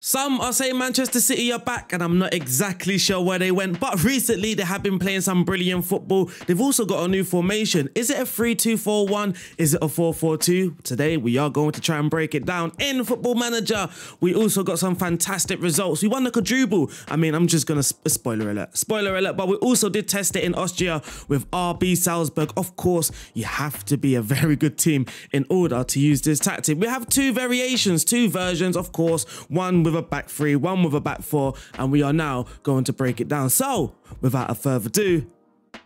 Some are saying Manchester City are back, and I'm not exactly sure where they went, but recently they have been playing some brilliant football. They've also got a new formation. Is it a 3-2-4-1? Is it a 4-4-2? Today we are going to try and break it down in Football Manager. We also got some fantastic results. We won the Quadruple. I mean, I'm just going to spoiler alert, but we also did test it in Austria with RB Salzburg. Of course, you have to be a very good team in order to use this tactic. We have two variations, two versions, of course, one with a back three, one with a back four, and we are now going to break it down. So without further ado,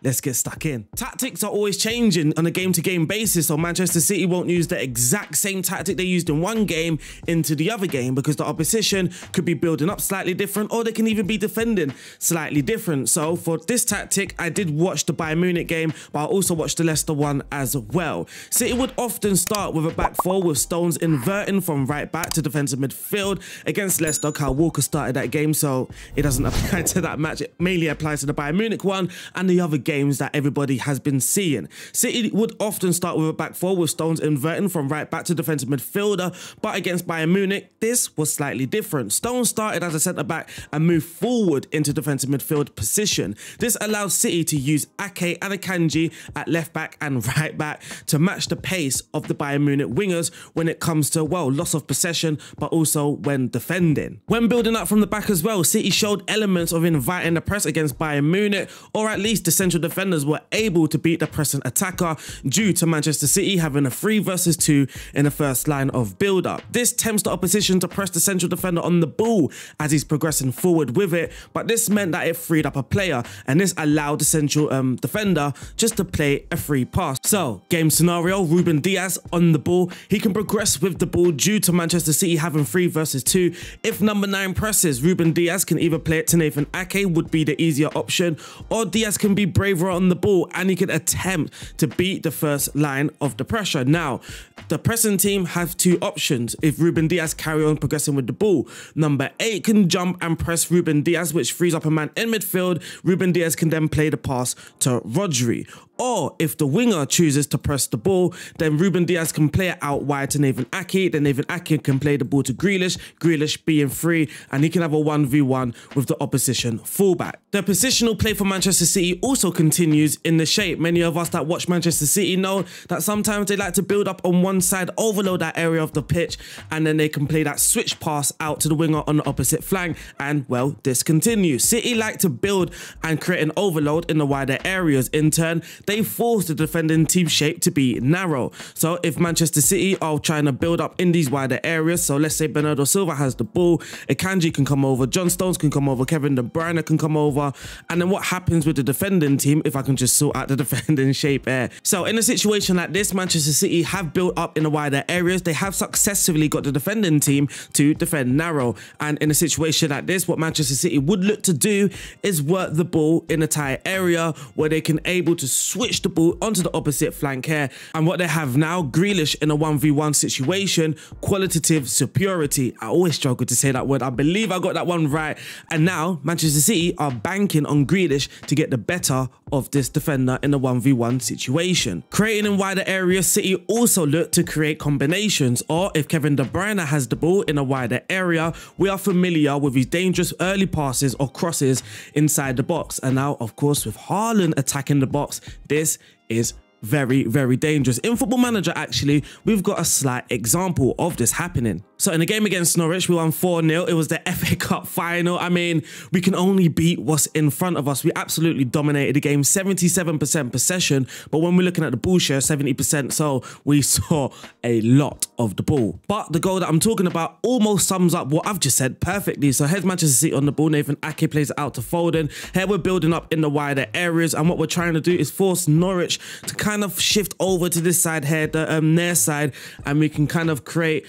let's get stuck in. Tactics are always changing on a game-to-game basis, so Manchester City won't use the exact same tactic they used in one game into the other game, because the opposition could be building up slightly different, or they can even be defending slightly different. So for this tactic, I did watch the Bayern Munich game, but I also watched the Leicester one as well. City would often start with a back four, with Stones inverting from right back to defensive midfield. Against Leicester, Kyle Walker started that game, so it doesn't apply to that match. It mainly applies to the Bayern Munich one and the other games that everybody has been seeing. City would often start with a back four, with Stones inverting from right back to defensive midfielder, but against Bayern Munich, this was slightly different. Stones started as a centre back and moved forward into defensive midfield position. This allowed City to use Ake and Akanji at left back and right back to match the pace of the Bayern Munich wingers when it comes to, well, loss of possession, but also when defending. When building up from the back as well, City showed elements of inviting the press against Bayern Munich, or at least the central defenders were able to beat the pressing attacker due to Manchester City having a 3 versus 2 in the first line of build-up. This tempts the opposition to press the central defender on the ball as he's progressing forward with it, but this meant that it freed up a player, and this allowed the central defender just to play a free pass. So, game scenario, Ruben Dias on the ball. He can progress with the ball due to Manchester City having 3 versus 2. If number 9 presses, Ruben Dias can either play it to Nathan Ake, would be the easier option, or Dias can be braver on the ball and he can attempt to beat the first line of the pressure. Now, the pressing team have two options if Ruben Dias carry on progressing with the ball. Number 8 can jump and press Ruben Dias, which frees up a man in midfield. Ruben Dias can then play the pass to Rodri. Or if the winger chooses to press the ball, then Ruben Dias can play it out wide to Nathan Ake. Then Nathan Ake can play the ball to Grealish, Grealish being free, and he can have a 1v1 with the opposition fullback. The positional play for Manchester City also continues in the shape. Many of us that watch Manchester City know that sometimes they like to build up on one side, overload that area of the pitch, and then they can play that switch pass out to the winger on the opposite flank, and well, this continues. City like to build and create an overload in the wider areas. In turn, they force the defending team shape to be narrow. So if Manchester City are trying to build up in these wider areas, so let's say Bernardo Silva has the ball, Akanji can come over, John Stones can come over, Kevin De Bruyne can come over, and then what happens with the defending team, if I can just sort out the defending shape here. So in a situation like this, Manchester City have built up in the wider areas. They have successfully got the defending team to defend narrow. And in a situation like this, what Manchester City would look to do is work the ball in a tight area where they can able to switch the ball onto the opposite flank here. And what they have now, Grealish in a 1v1 situation, qualitative superiority. I always struggle to say that word. I believe I got that one right. And now Manchester City are banking on Grealish to get the better of this defender in a 1v1 situation. Creating in wider areas, City also look to create combinations, or if Kevin De Bruyne has the ball in a wider area, we are familiar with his dangerous early passes or crosses inside the box. And now, of course, with Haaland attacking the box, this is very, very dangerous. In Football Manager, actually, we've got a slight example of this happening. So in a game against Norwich, we won 4-0. It was the FA Cup final. I mean, we can only beat what's in front of us. We absolutely dominated the game, 77% possession. But when we're looking at the ball share, 70%. So we saw a lot of the ball. But the goal that I'm talking about almost sums up what I've just said perfectly. So here's Manchester City on the ball. Nathan Ake plays it out to Foden. Here we're building up in the wider areas. And what we're trying to do is force Norwich to kind of shift over to this side here, the near side. And we can kind of create,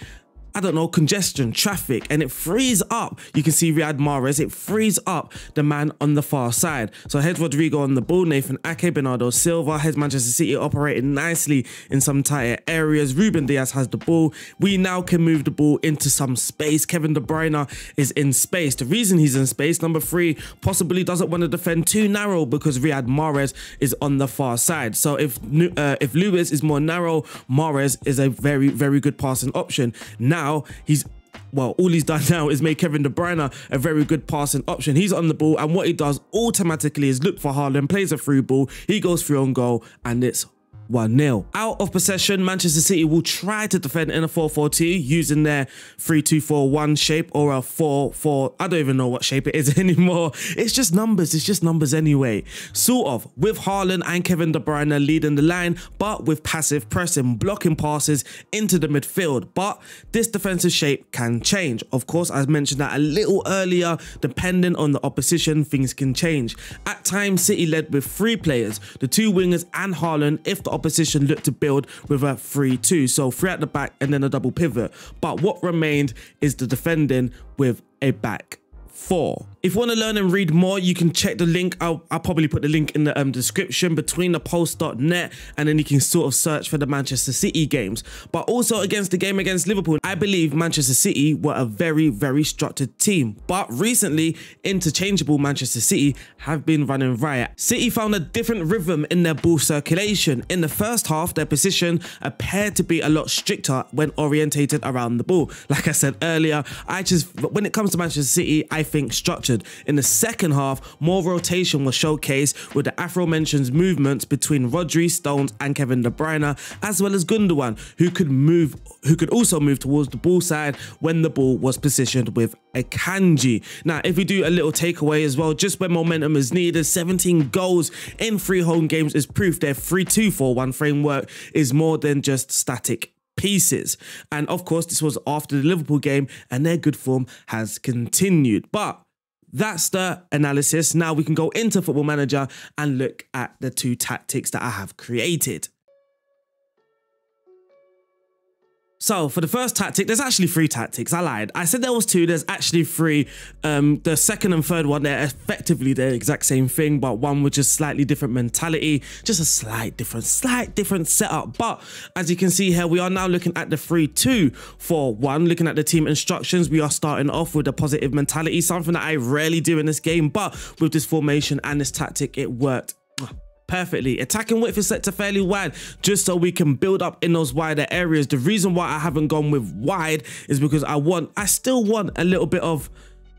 I don't know, congestion, traffic, and it frees up. You can see Riyad Mahrez, it frees up the man on the far side. So here's Rodrigo on the ball, Nathan Ake, Bernardo Silva. Here's Manchester City operating nicely in some tighter areas. Ruben Dias has the ball. We now can move the ball into some space. Kevin De Bruyne is in space. The reason he's in space, number 3, possibly doesn't want to defend too narrow because Riyad Mahrez is on the far side. So if Lewis is more narrow, Mahrez is a very, very good passing option. Now he's well, all he's done now is make Kevin De Bruyne a very good passing option. He's on the ball, and what he does automatically is look for Haaland, plays a through ball, he goes through on goal, and it's 1-0. Out of possession, Manchester City will try to defend in a 4-4-2 using their 3-2-4-1 shape or a 4-4. I don't even know what shape it is anymore. It's just numbers. It's just numbers anyway. Sort of, with Haaland and Kevin De Bruyne leading the line, but with passive pressing, blocking passes into the midfield. But this defensive shape can change. Of course, I mentioned that a little earlier, depending on the opposition, things can change. At times, City led with 3 players, the 2 wingers and Haaland, if the opposition looked to build with a 3-2, so 3 at the back and then a double pivot. But what remained is the defending with a back 4. If you want to learn and read more, you can check the link. I'll probably put the link in the description between the post.net, and then you can sort of search for the Manchester City games. But also against the game against Liverpool, I believe Manchester City were a very, very structured team. But recently, interchangeable Manchester City have been running riot. City found a different rhythm in their ball circulation. In the first half, their position appeared to be a lot stricter when orientated around the ball. Like I said earlier, when it comes to Manchester City, I think structured. In the second half, more rotation was showcased with the aforementioned movements between Rodri, Stones and Kevin De Bruyne, as well as Gundogan, who could also move towards the ball side when the ball was positioned with a kanji. Now, if we do a little takeaway as well, just when momentum is needed, 17 goals in 3 home games is proof their 3-2-4-1 framework is more than just static pieces. And of course, this was after the Liverpool game, and their good form has continued. But that's the analysis. Now we can go into Football Manager and look at the 2 tactics that I have created. So for the first tactic, there's actually 3 tactics. I lied. I said there was 2. There's actually 3. The second and third one, they're effectively the exact same thing, but one with just slightly different mentality, just a slight different setup. But as you can see here, we are now looking at the 3-2-4-1. Looking at the team instructions, we are starting off with a positive mentality, something that I rarely do in this game, but with this formation and this tactic, it worked perfectly. Attacking width is set to fairly wide just so we can build up in those wider areas. The reason why I haven't gone with wide is because I still want a little bit of,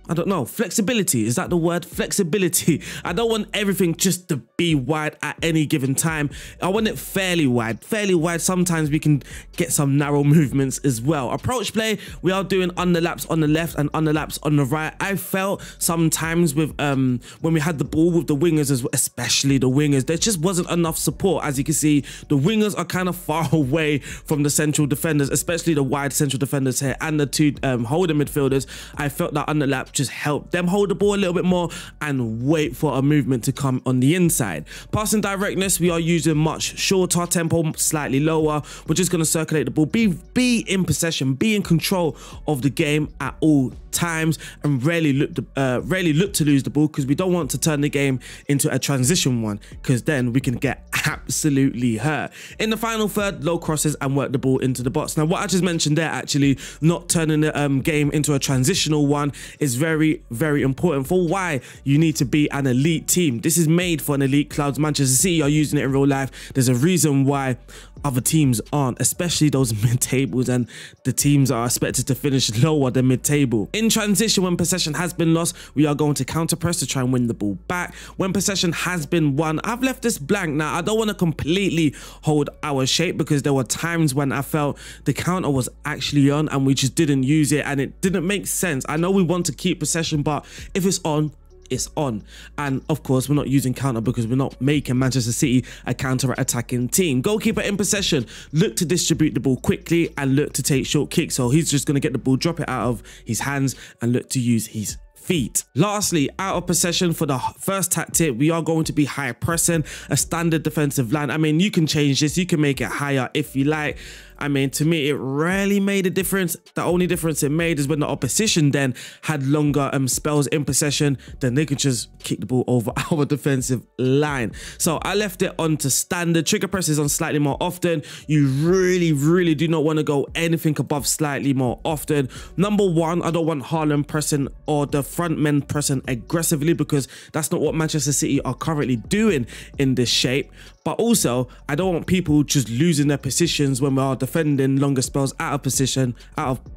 I don't know, flexibility. Is that the word? Flexibility. I don't want everything just to be wide at any given time. I want it fairly wide. Fairly wide. Sometimes we can get some narrow movements as well. Approach play, we are doing underlaps on the left and underlaps on the right. I felt sometimes with when we had the ball with the wingers, especially the wingers, there just wasn't enough support. As you can see, the wingers are kind of far away from the central defenders, especially the wide central defenders here and the 2 holding midfielders. I felt that underlap just help them hold the ball a little bit more and wait for a movement to come on the inside. Passing directness, we are using much shorter, tempo slightly lower. We're just going to circulate the ball, be in possession, be in control of the game at all times, and rarely look to lose the ball, because we don't want to turn the game into a transition one, because then we can get absolutely hurt. In the final third, low crosses and work the ball into the box. Now, what I just mentioned there, actually not turning the game into a transitional one, is very, very important for why you need to be an elite team. This is made for an elite clubs. Manchester City are using it in real life. There's a reason why other teams aren't, especially those mid-tables, and the teams are expected to finish lower than mid-table. In transition, when possession has been lost, we are going to counter press to try and win the ball back. When possession has been won, I've left this blank. Now, I don't want to completely hold our shape, because there were times when I felt the counter was actually on and we just didn't use it, and it didn't make sense. I know we want to keep possession, but if it's on, it's on. And of course, we're not using counter because we're not making Manchester City a counter-attacking team. Goalkeeper in possession, look to distribute the ball quickly and look to take short kicks. So he's just going to get the ball, drop it out of his hands and look to use his feet. Lastly, out of possession for the first tactic, we are going to be high pressing, a standard defensive line. I mean, you can change this, you can make it higher if you like. I mean, to me, it rarely made a difference. The only difference it made is when the opposition then had longer spells in possession, then they could just kick the ball over our defensive line. So I left it on to standard. Trigger presses on slightly more often. You really do not want to go anything above slightly more often. Number 1, I don't want Haaland pressing or the front men pressing aggressively, because that's not what Manchester City are currently doing in this shape. But also, I don't want people just losing their positions when we are defending longer spells out of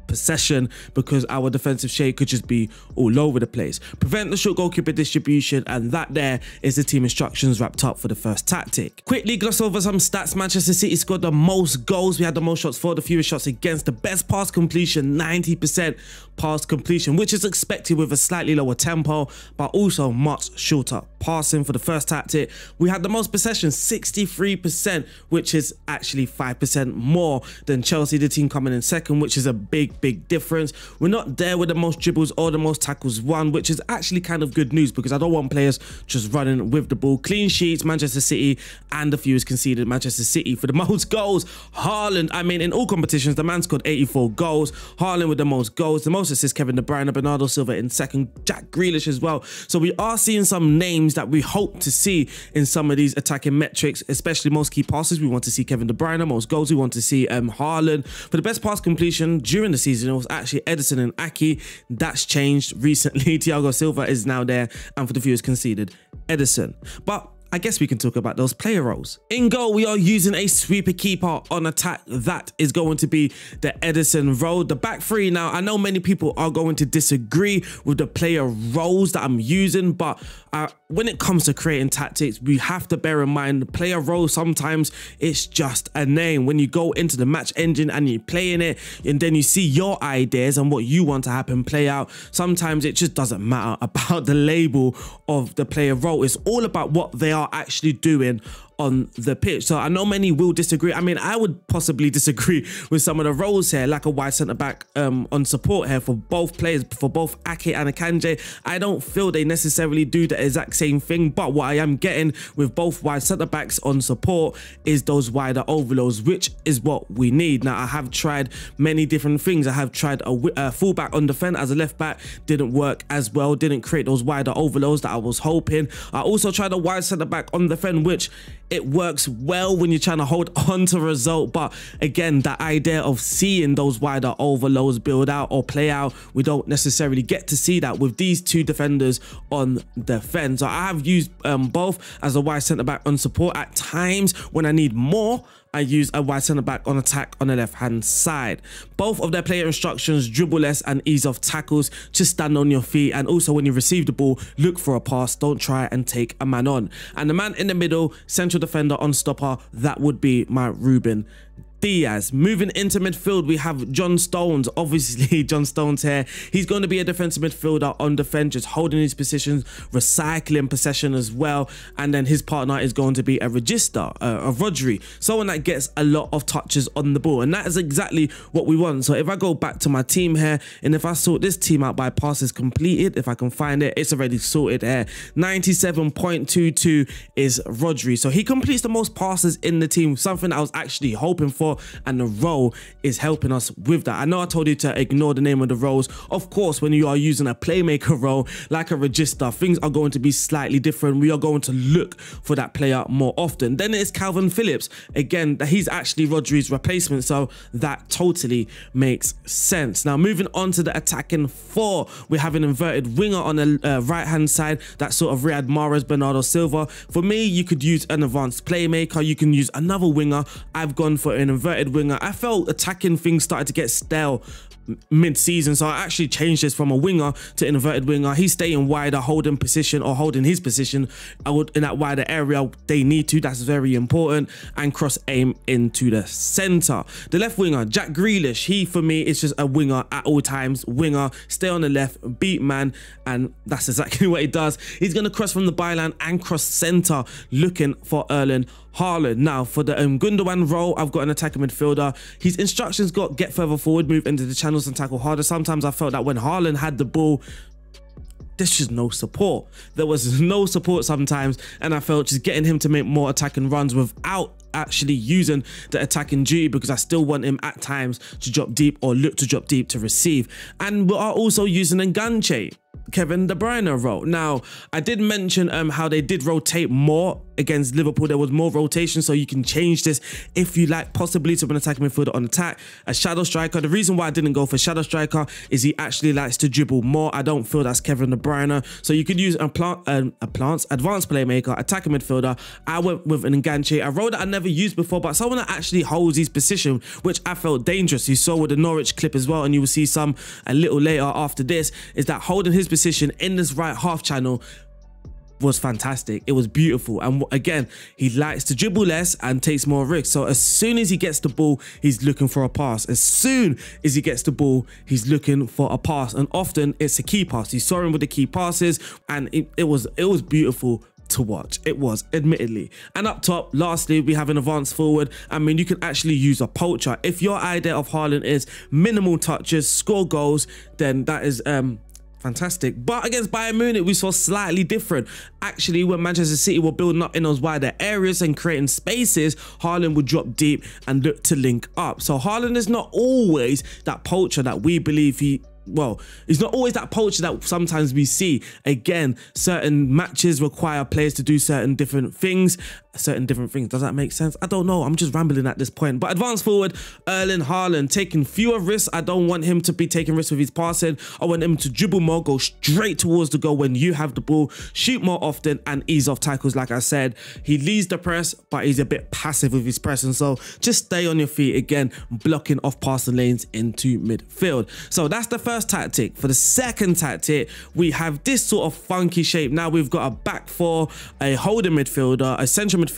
possession, because our defensive shade could just be all over the place. Prevent the short goalkeeper distribution, and that there is the team instructions wrapped up for the first tactic. Quickly gloss over some stats. Manchester City scored the most goals. We had the most shots for, the fewest shots against, the best pass completion, 90% pass completion, which is expected with a slightly lower tempo, but also much shorter passing for the first tactic. We had the most possession, 63%, which is actually 5% more than Chelsea, the team coming in second, which is a big difference. We're not there with the most dribbles or the most tackles won, which is actually kind of good news because I don't want players just running with the ball. Clean sheets, Manchester City, and the fewest conceded, Manchester City. For the most goals, Haaland, I mean, in all competitions, the man scored 84 goals. Haaland with the most goals, the most assists, Kevin De Bruyne, Bernardo Silva in second, Jack Grealish as well. So we are seeing some names that we hope to see in some of these attacking metrics, especially most key passes. We want to see Kevin De Bruyne. Most goals, we want to see Haaland. For the best pass completion during the season, it was actually Edison and Aki. That's changed recently. Thiago Silva is now there, and for the fewest conceded, Edison. But I guess we can talk about those player roles. In goal, we are using a sweeper keeper. On attack, that is going to be the Edison role. The back three, now, I know many people are going to disagree with the player roles that I'm using, but when it comes to creating tactics, we have to bear in mind the player role, sometimes it's just a name. When you go into the match engine and you're playing it, and then you see your ideas and what you want to happen play out, sometimes it just doesn't matter about the label of the player role. It's all about what they are actually doing on the pitch. So I know many will disagree. I mean, I would possibly disagree with some of the roles here, like a wide centre back on support here for both players, for both Ake and Akanji. I don't feel they necessarily do the exact same thing, but what I am getting with both wide centre backs on support is those wider overloads, which is what we need. Now, I have tried many different things. I have tried a fullback on defend as a left back, didn't work as well, didn't create those wider overloads that I was hoping. I also tried a wide centre back on defend, which it works well when you're trying to hold on to a result, but again, that idea of seeing those wider overloads build out or play out, we don't necessarily get to see that with these two defenders on defense. So I have used both as a wide centre back on support. At times when I need more, I use a wide centre back on attack on the left hand side. Both of their player instructions, dribble less and ease off tackles, just stand on your feet, and also when you receive the ball, look for a pass, don't try and take a man on. And the man in the middle, central defender on stopper, that would be my Ruben Diaz. Moving into midfield, we have John Stones. Obviously, John Stones here. He's going to be a defensive midfielder on defense, just holding his positions, recycling possession as well. And then his partner is going to be a Register, a Rodri, someone that gets a lot of touches on the ball. And that is exactly what we want. So if I go back to my team here, and if I sort this team out by passes completed, if I can find it, it's already sorted here. 97.22 is Rodri. So he completes the most passes in the team, something I was actually hoping for, and the role is helping us with that. I know I told you to ignore the name of the roles. Of course, when you are using a playmaker role like a Register, things are going to be slightly different. We are going to look for that player more often. Then it's Calvin Phillips. Again, he's actually Rodri's replacement, so that totally makes sense. Now, moving on to the attacking four, we have an inverted winger on the right-hand side. That's sort of Riyad Mahrez, Bernardo Silva. For me, you could use an advanced playmaker. You can use another winger. I've gone for an inverted winger. I felt attacking things started to get stale mid-season, so I actually changed this from a winger to an inverted winger. He's staying wider, holding position or holding his position in that wider area they need to. That's very important. And cross aim into the center. The left winger, Jack Grealish, he for me is just a winger at all times. Winger, stay on the left, beat man, and that's exactly what he does. He's going to cross from the byline and cross center, looking for Erling Haaland. Now, for the Gundogan role, I've got an attacking midfielder. His instructions got get further forward, move into the channels and tackle harder. Sometimes I felt that when Haaland had the ball, there's just no support. There was no support sometimes, and I felt just getting him to make more attacking runs without actually using the attacking duty, because I still want him at times to drop deep or look to drop deep to receive. And we are also using Enganche. Kevin De Bruyne role. Now, I did mention how they did rotate more against Liverpool. There was more rotation, so you can change this if you like, possibly to an attacking midfielder on attack, a shadow striker. The reason why I didn't go for shadow striker is he actually likes to dribble more. I don't feel that's Kevin De Bruyne, so you could use advanced playmaker, attacking midfielder. I went with an enganche, a role that I never used before, but someone that actually holds his position, which I felt dangerous. You saw with the Norwich clip as well, and you will see some a little later after this, is that holding his position in this right half channel was fantastic. It was beautiful. And again, he likes to dribble less and takes more risks. So as soon as he gets the ball, he's looking for a pass. As soon as he gets the ball, he's looking for a pass. And often it's a key pass. You saw him with the key passes, and it was beautiful to watch. It was, admittedly. And up top, lastly, we have an advanced forward. I mean, you can actually use a poacher. If your idea of Haaland is minimal touches, score goals, then that is fantastic. But against Bayern Munich, we saw slightly different. Actually, when Manchester City were building up in those wider areas and creating spaces, Haaland would drop deep and look to link up. So Haaland is not always that poacher that we believe he's not always that poacher that sometimes we see. Again, certain matches require players to do certain different things. Does that make sense? I don't know. I'm just rambling at this point. But advanced forward, Erling Haaland, taking fewer risks. I don't want him to be taking risks with his passing. I want him to dribble more, go straight towards the goal when you have the ball, shoot more often, and ease off tackles. Like I said, he leads the press, but he's a bit passive with his pressing. So just stay on your feet, again, blocking off passing lanes into midfield. So that's the first tactic. For the second tactic, we have this sort of funky shape. Now we've got a back four, a holding midfielder, a central midfielder,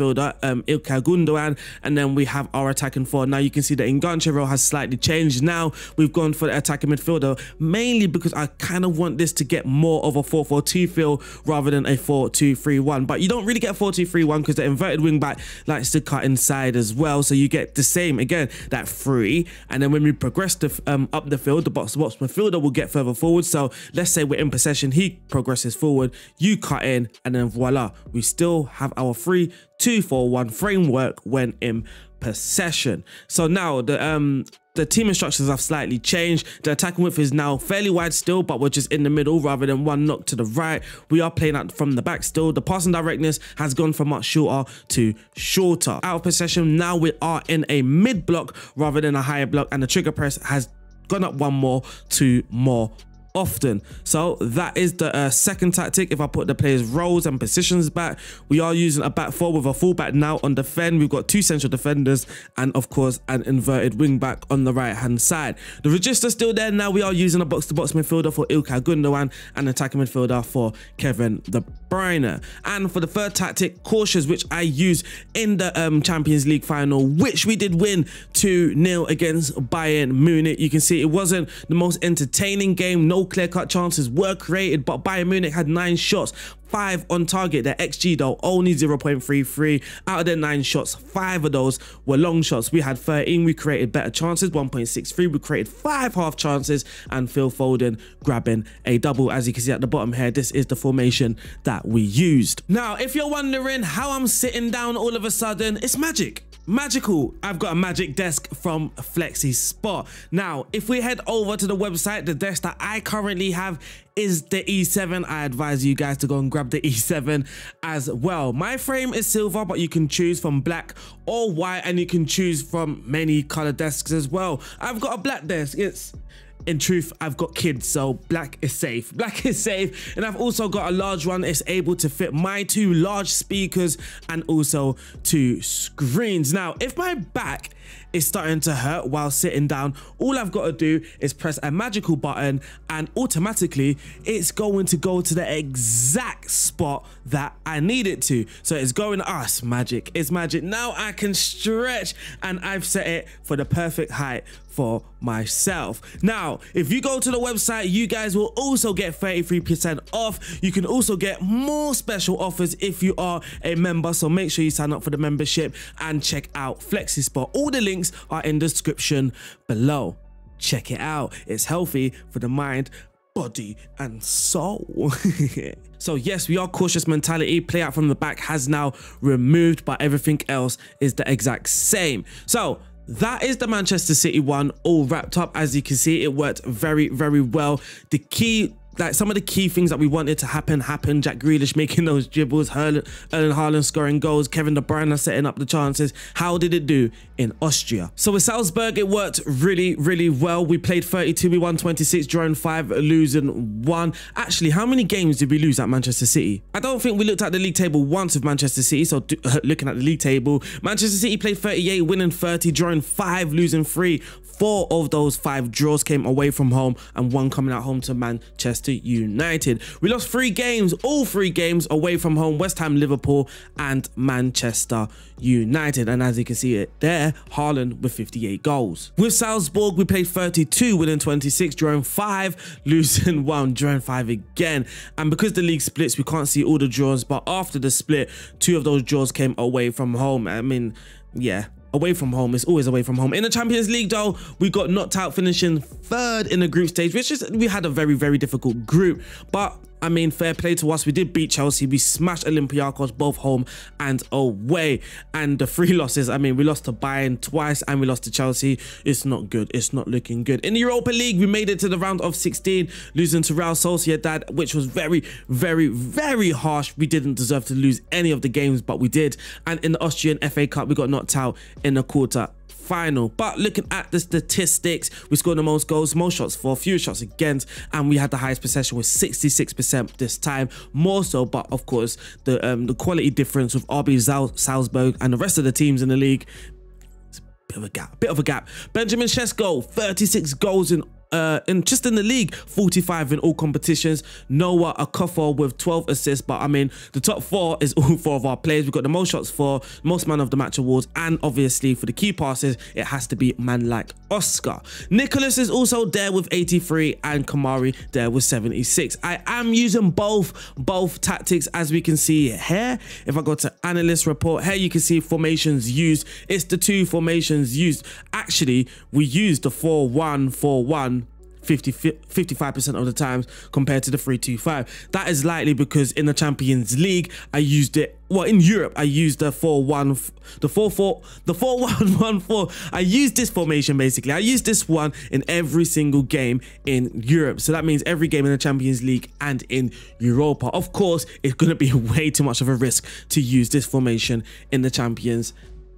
Ilkay Gundogan, and then we have our attacking four. Now you can see the enganche role has slightly changed. Now we've gone for the attacking midfielder, mainly because I kind of want this to get more of a 4-4-2 feel rather than a 4-2-3-1. But you don't really get 4-2-3-1 because the inverted wing back likes to cut inside as well. So you get the same, again, that 3. And then when we progress up the field, the box-to-box midfielder will get further forward. So let's say we're in possession, he progresses forward, you cut in, and then voila, we still have our 3-2-4-1 framework when in possession. So now the team instructions have slightly changed. The attacking width is now fairly wide still, but we're just in the middle rather than one knock to the right. We are playing out from the back still. The passing directness has gone from much shorter to shorter. Out of possession, now we are in a mid block rather than a higher block, and the trigger press has gone up one more to more often. So that is the second tactic. If I put the players' roles and positions back, we are using a back four with a fullback now on defend. We've got 2 central defenders and of course an inverted wing back on the right hand side. The register still there. Now we are using a box-to-box midfielder for Ilkay Gundogan and attacking midfielder for Kevin De Bruyne. And for the third tactic, cautious, which I used in the Champions League final, which we did win 2-0 against Bayern Munich. You can see it wasn't the most entertaining game. No clear-cut chances were created, but Bayern Munich had 9 shots, 5 on target. Their XG though only 0.33. Out of their 9 shots, 5 of those were long shots. We had 13. We created better chances, 1.63. We created 5 half chances, and Phil Foden grabbing a double. As you can see at the bottom here, this is the formation that we used. Now, if you're wondering how I'm sitting down all of a sudden, it's magic. Magical. I've got a magic desk from Flexi Spot. Now, if we head over to the website, the desk that I currently have is the E7. I advise you guys to go and grab the E7 as well. My frame is silver, but you can choose from black or white, and you can choose from many color desks as well. I've got a black desk. In truth, I've got kids, so black is safe. Black is safe. And I've also got a large one. It's able to fit my 2 large speakers and also 2 screens. Now, if my back is starting to hurt while sitting down, all I've got to do is press a magical button and automatically it's going to go to the exact spot that I need it to. So it's going, it's magic. It's magic. Now I can stretch, and I've set it for the perfect height for myself. Now, if you go to the website, you guys will also get 33% off. You can also get more special offers if you are a member, so make sure you sign up for the membership and check out FlexiSpot. All the links are in the description below. Check it out. It's healthy for the mind, body and soul. So yes, we are cautious mentality. Play out from the back has now removed, but everything else is the exact same. So that is the Manchester City one all wrapped up. As you can see, it worked very, very well. The key like some of the key things that we wanted to happen. Jack Grealish making those dribbles, Erling Haaland scoring goals, Kevin De Bruyne setting up the chances. How did it do in Austria? So with Salzburg, it worked really, really well. We played 32, we won 26, drawing 5, losing 1. Actually, how many games did we lose at Manchester City? I don't think we looked at the league table once with Manchester City. So looking at the league table, Manchester City played 38, winning 30, drawing 5, losing 3. 4 of those 5 draws came away from home and 1 coming at home to Manchester United. We lost 3 games, all 3 games away from home: West Ham, Liverpool and Manchester United. And as you can see it there, Haaland with 58 goals. With Salzburg, we played 32, winning 26, drawing 5, losing 1, drawing 5 again. And because the league splits, we can't see all the draws, but after the split, 2 of those draws came away from home. I mean, yeah, away from home, it's always away from home. In the Champions League though, we got knocked out, finishing 3rd in the group stage, which is, we had a very, very difficult group. But I mean, fair play to us. We did beat Chelsea. We smashed Olympiacos both home and away. And the 3 losses, I mean, we lost to Bayern twice and we lost to Chelsea. It's not good. It's not looking good. In the Europa League, we made it to the round of 16, losing to Real Sociedad, which was very, very, very harsh. We didn't deserve to lose any of the games, but we did. And in the Austrian FA Cup, we got knocked out in the quarter final. But looking at the statistics, we scored the most goals, most shots for, few shots against, and we had the highest possession with 66% this time, more so. But of course, the quality difference with RB Salzburg and the rest of the teams in the league, it's a bit of a gap. Benjamin Sesko, 36 goals in just in the league, 45 in all competitions. Noah Akufo with 12 assists. But I mean, the top 4 is all 4 of our players. We've got the most shots for, most man of the match awards, and obviously for the key passes, it has to be man like Oscar. Nicholas is also there with 83 and Kamari there with 76. I am using both tactics, as we can see here. If I go to analyst report here, you can see formations used. It's the 2 formations used. Actually, we used the 4-1-4-1 55% of the times compared to the 3-2-5. That is likely because in the Champions League, I used it, well, in Europe, I used the 4-1-4. I used this formation basically. I used this one in every single game in Europe. So that means every game in the Champions League and in Europa. Of course, it's going to be way too much of a risk to use this formation in the Champions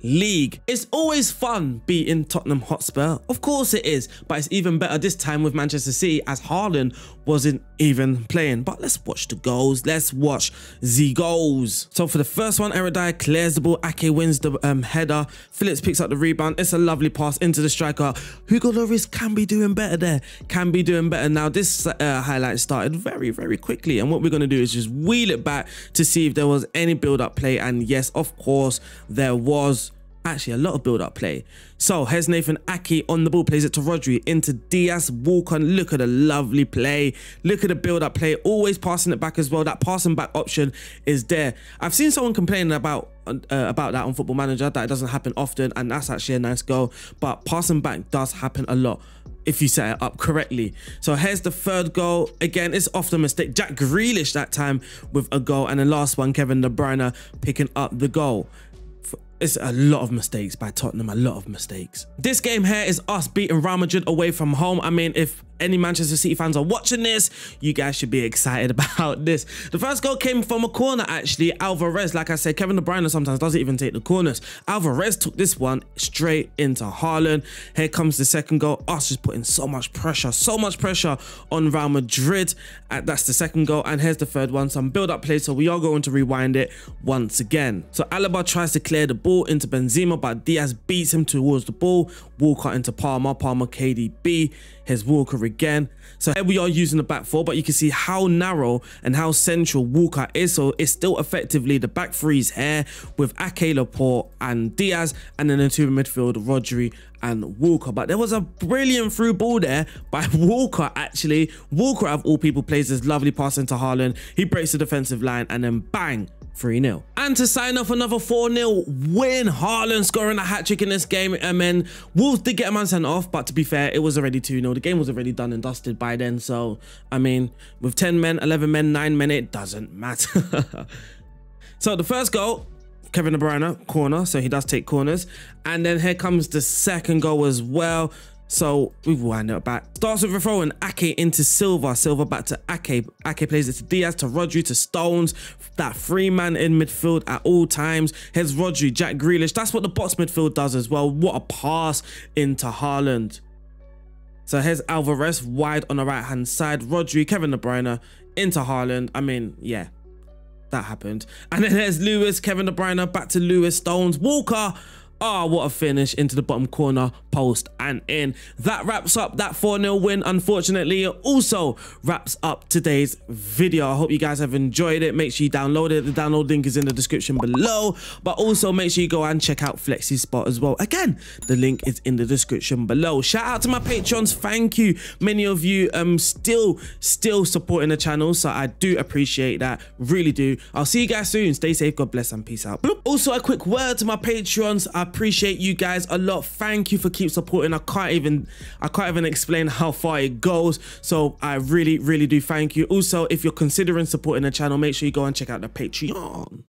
League. It's always fun beating Tottenham Hotspur, of course it is, but it's even better this time with Manchester City, as Haaland wasn't even playing. But let's watch the goals. Let's watch the goals. So for the first one, Eridai clears the ball, Ake wins the header, Phillips picks up the rebound. It's a lovely pass into the striker. Hugo Lloris can be doing better there, can be doing better. Now this highlight started very, very quickly, and what we're going to do is just wheel it back to see if there was any build-up play. And yes, of course there was actually a lot of build-up play. So here's Nathan Ake on the ball, plays it to Rodri, into Diaz, Walker. Look at the lovely play, look at the build-up play, always passing it back as well. That passing back option is there. I've seen someone complaining about that on Football Manager, that it doesn't happen often, and that's actually a nice goal. But passing back does happen a lot if you set it up correctly. So here's the 3rd goal. Again, it's off the mistake. Jack Grealish that time with a goal, and the last one, Kevin De Bruyne picking up the goal. It's a lot of mistakes by Tottenham, a lot of mistakes. This game here is us beating Real Madrid away from home. I mean, if any Manchester City fans are watching this, you guys should be excited about this. The first goal came from a corner, actually. Alvarez, like I said, Kevin De Bruyne sometimes doesn't even take the corners. Alvarez took this one straight into Haaland. Here comes the 2nd goal. Us just putting so much pressure on Real Madrid. That's the 2nd goal. And here's the 3rd one, some build-up play. So we are going to rewind it once again. So Alaba tries to clear the ball into Benzema, but Diaz beats him towards the ball. Walker into Palmer, KDB. Here's Walker again. So here we are using the back 4, but you can see how narrow and how central Walker is. So it's still effectively the back 3's here with Ake, Laporte and Diaz, and then the 2 in midfield, Rodri and Walker. But there was a brilliant through ball there by Walker, actually. Walker, of all people, plays this lovely pass into Haaland. He breaks the defensive line and then bang, 3-0. And to sign off another 4-0 win, Haaland scoring a hat-trick in this game. And then Wolves did get a man sent off, but to be fair, it was already 2-0. The game was already done and dusted by then. So, I mean, with 10 men, 11 men, 9 men, it doesn't matter. So the first goal, Kevin De Bruyne, corner. So he does take corners. And then here comes the 2nd goal as well. So we wind it back. Starts with a throw and Ake into Silva. Silva back to Ake. Ake plays it to Diaz, to Rodri, to Stones. That 3-man in midfield at all times. Here's Rodri, Jack Grealish. That's what the box midfield does as well. What a pass into Haaland. So here's Alvarez wide on the right hand side. Rodri, Kevin De Bruyne into Haaland. I mean, yeah, that happened. And then there's Lewis, Kevin De Bruyne back to Lewis, Stones, Walker. Oh, what a finish into the bottom corner, post and in. That wraps up that 4-0 win. Unfortunately, it also wraps up today's video. I hope you guys have enjoyed it. Make sure you download it. The download link is in the description below. But also make sure you go and check out Flexi Spot as well. Again, the link is in the description below. Shout out to my Patreons. Thank you. Many of you still supporting the channel, so I do appreciate that. Really do. I'll see you guys soon. Stay safe. God bless and peace out. Also, a quick word to my Patreons. I appreciate you guys a lot. Thank you for keep supporting. I can't even explain how far it goes, so I really do thank you. Also, if you're considering supporting the channel, make sure you go and check out the Patreon.